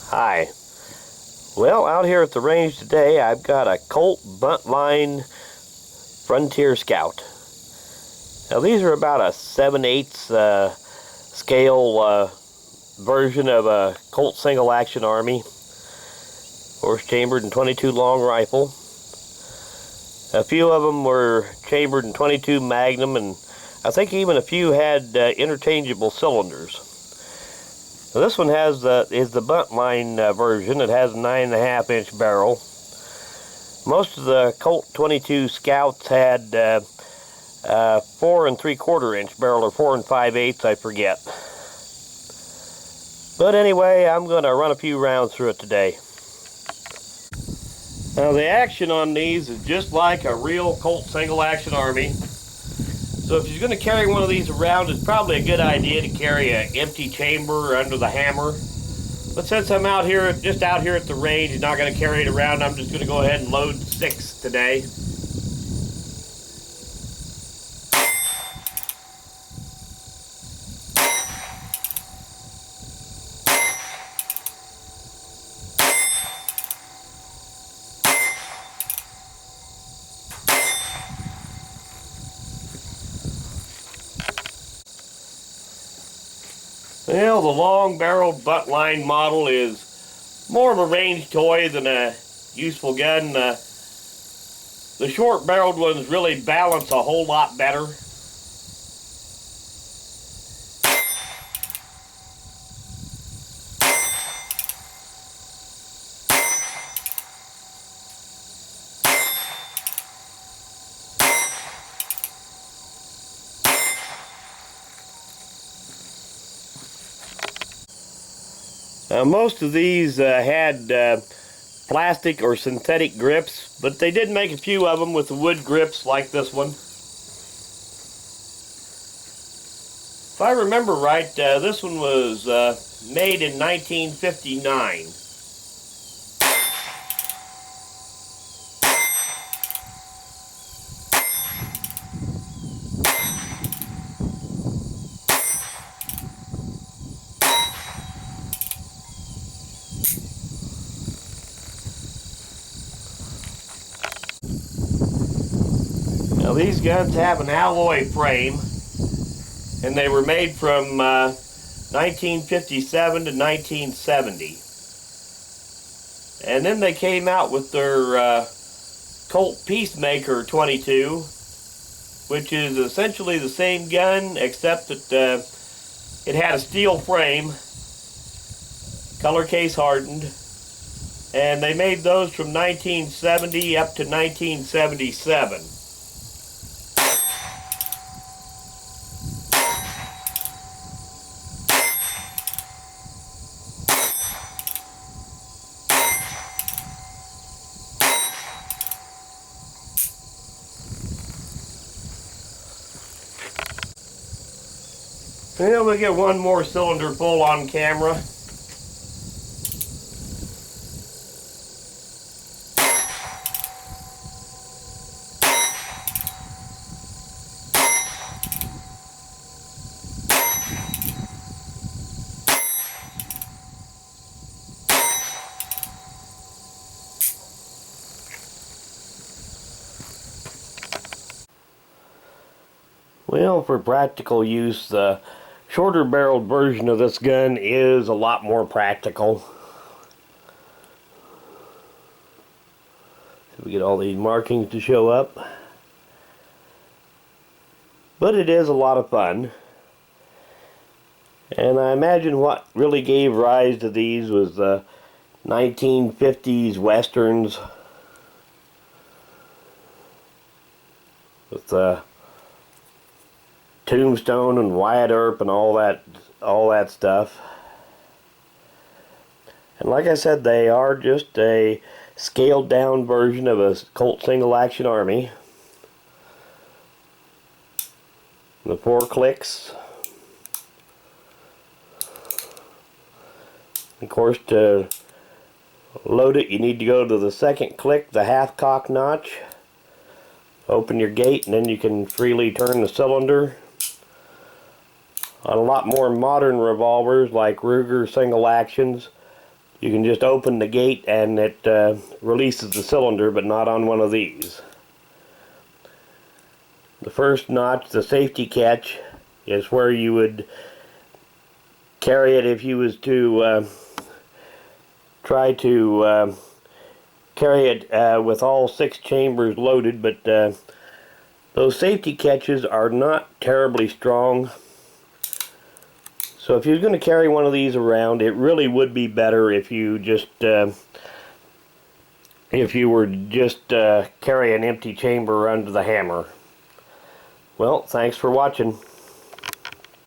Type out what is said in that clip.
Hi. Well, out here at the range today, I've got a Colt Buntline Frontier Scout. Now these are about a 7/8 scale version of a Colt single action army, horse chambered and 22 long rifle. A few of them were chambered in 22 Magnum, and I think even a few had interchangeable cylinders. So this one is the Buntline version. It has a 9.5 inch barrel. Most of the Colt 22 Scouts had 4 3/4 inch barrel, or 4 5/8, I forget. But anyway, I'm going to run a few rounds through it today. Now the action on these is just like a real Colt single action army. So if you're going to carry one of these around, it's probably a good idea to carry an empty chamber under the hammer. But since I'm just out here at the range and not going to carry it around, I'm just going to go ahead and load 6 today. Well, the long-barreled Buntline model is more of a range toy than a useful gun. The short-barreled ones really balance a whole lot better. Most of these had plastic or synthetic grips, but they did make a few of them with the wood grips like this one. If I remember right, this one was made in 1959. Now these guns have an alloy frame, and they were made from 1957 to 1970. And then they came out with their Colt Peacemaker 22, which is essentially the same gun, except that it had a steel frame, color case hardened, and they made those from 1970 up to 1977. And we'll get one more cylinder full on camera. Well, for practical use, the shorter barreled version of this gun is a lot more practical. So we get all these markings to show up. But it is a lot of fun. And I imagine what really gave rise to these was the 1950s westerns with Tombstone and Wyatt Earp and all that stuff. And like I said, they are just a scaled down version of a Colt single action army. The 4 clicks. Of course, to load it, you need to go to the second click, the half cock notch. Open your gate, and then you can freely turn the cylinder. On a lot more modern revolvers like Ruger single actions, You can just open the gate and it releases the cylinder, but not on one of these. The first notch, the safety catch, is where you would carry it if you was to try to carry it with all 6 chambers loaded, but those safety catches are not terribly strong. So if you're going to carry one of these around, it really would be better if you just carry an empty chamber under the hammer. Well, thanks for watching.